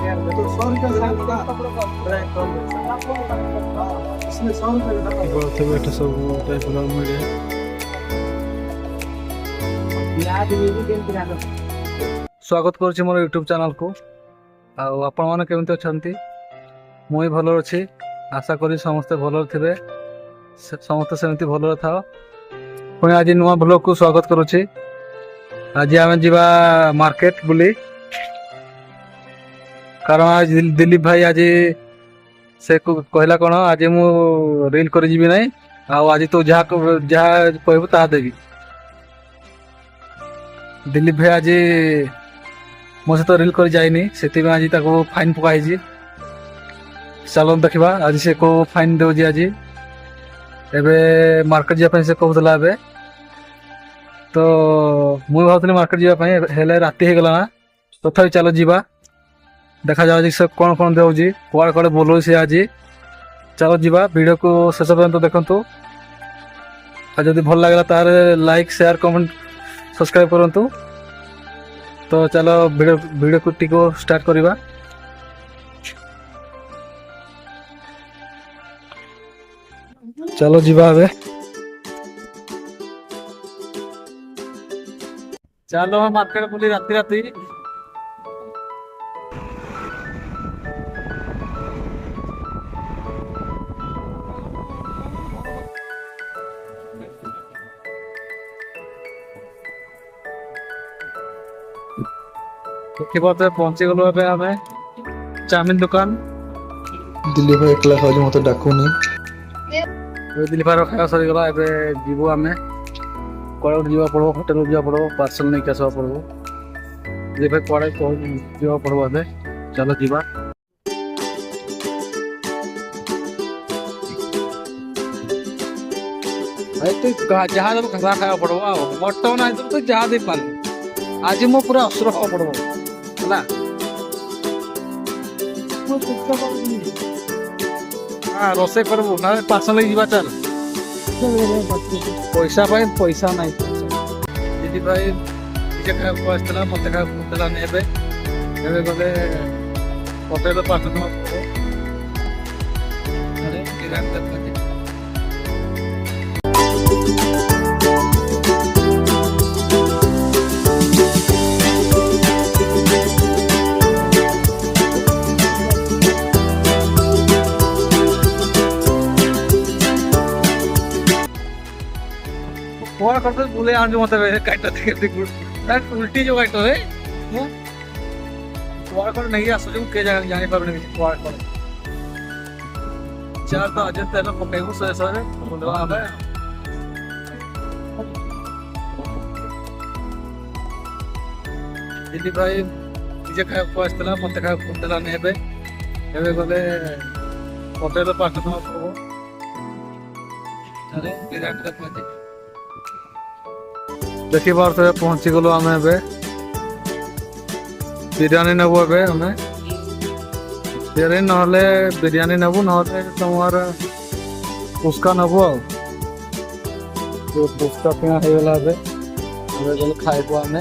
तो 100 रुपये का इसमें 100 रुपये का बैठे सब टाइप मिले। स्वागत करुच्ची मोर यूट्यूब चैनल को। आपण मैंने केमती अच्छा मुई भल अच्छी आशा करी समस्ते भल थे समस्ते सेमती भल था। पुणी आज नुआ ब्लॉग को स्वागत करुच्ची। आज आम जीवा मार्केट बुली कारण आज दिलीप भाई आज से कहला कौन आज मु रील कर जी ना आज तो जहाँ कहबू ता देवी। दिलीप भाई आज मो सहित रील कर जाइनी से आज फाइन पकाई। चलो देखा आज से को फाइन दे आज एबे मार्केट जापाई से कहूला एबे तो मुझे भावुली मार्केट जावाई राति हो गला ना तथापि चलो जीवा देखा जाए से कौन कौन दे कड़े कड़े बोलो सी आज। चलो जीवा वीडियो को शेष पर्यंत देखु और जब भल लगे तार लाइक शेयर कमेंट सब्सक्राइब करूँ। तो चलो वीडियो को टी को स्टार्ट करवा। चलो जीवा ए चलो मार्केट बुली राति राति देखिए पहुंची गलु आम चाउमिन दुकान। दिलीप भाई एकला खाऊ मत डाकुनी दिलीप भाई खाया सरीगला जीवु आम कड़े जा पड़ो होटेल जा पड़ो पार्सल नहीं आसवा पड़ो दिलीप भाई कड़े जा पड़ो अदे। चलो जीवा तो जहाँ जब घरा खाया पड़ो मटन आज तो जहाँ दे पाल आज मो पूरा असुर खावा पड़ो है। हाँ रोसे करबू ना पार्सल नहीं जीवा। चल पैसा पैसा नहीं दीदी भाई निजे खाया आसला मत खाया नहीं गले होटेल पार्सल कुआर करते बोले आन जो मतलब काटा देखे उल्टी जो काटो है कुआर कर नहीं आसो जो के जाने पर नहीं कुआर कर चार तो आज तेल पकेगु से सर बोलवा आबे दिल्ली भाई निजे खाया आसला मत खाया नहीं गले होटेल पार्सल देखी बार तो पहुंची गलु आम ए बिरियानी नबू ए बिरियानी ना बिरियानी नबू ना तुमार पुस्का नबू आ पुस्का पिना होगा गले खाइबू आम।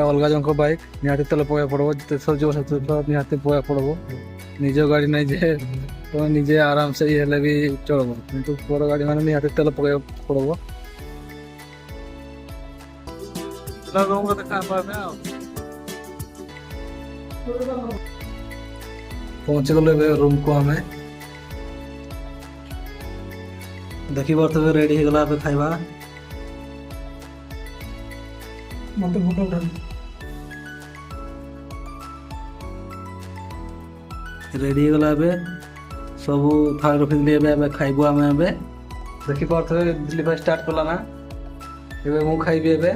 अलग जन बाइक निहाती तेल पका पड़ो जिते सजो निहाती पका पड़ो निज गाड़ी नहीं जे तो निजे आराम से ये भी चलो किंतु पर गाड़ी मैंने निहाती तेल पका पड़ो। पहुंच गल रूम को आम देखी पारे रेडी हो गला खाइबा मत फोटो उठा ରେଡ଼ି ହେଇଗଲା ଏବେ ସବୁ ଥାଳି ରଖିଥିଲି ଏବେ ଖାଇବୁ ଆମେ ଏବେ ଦେଖିପାରୁଥିବେ ଦିଲ୍ଲୀ ଭାଇ ଷ୍ଟାର୍ଟ କଲା ନା ଏବେ ମୁଁ ଖାଇବି ଏବେ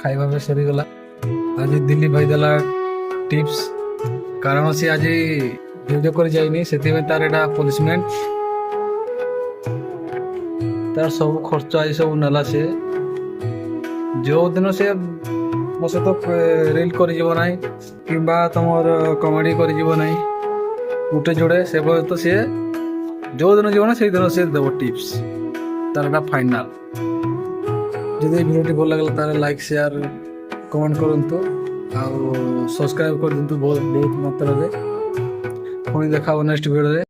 ଖାଇବା ବି ସରିଗଲା ଆଜି ଦିଲ୍ଲୀ ଭାଇ ଦେଲା ଟିପ୍ସ କାରଣ ସେ ଆଜି ଭିଡ଼ିଓ କରି ଯାଇନି ସେଥିପାଇଁ ତାର ଏଇଟା ପନିସମେଣ୍ଟ ତାର ସବୁ ଖର୍ଚ୍ଚ ଆଜି ସବୁ ନେଲା ସେ ଯେଉଁଦିନ ସେ ମୋ ସହିତ ରିଲ୍ କରିଯିବ ନାହିଁ କିମ୍ବା ତମର କମେଡ଼ି କରିଯିବ ନାହିଁ ଗୋଟେ ଯୋଡ଼େ ସେ ତ ସିଏ ଯେଉଁଦିନ ଯିବ ନା ସେଇଦିନ ସେ ଦେବ ଟିପ୍ସ ତାର ଏଇଟା ଫାଇନାଲ୍ ଯଦି এই ଭିଡ଼ିଓଟି ଭଲ ଲାଗିଲା ତାହେଲେ ଲାଇକ୍ ସେୟାର କମେଣ୍ଟ କରନ୍ତୁ ଆଉ ସବସ୍କ୍ରାଇବ୍ କରିଦିଅନ୍ତୁ ବହୁତ ବହୁତ ମାତ୍ରାରେ ପୁଣି ଦେଖା ହେବ ନେକ୍ସଟ ଭିଡ଼ିଓରେ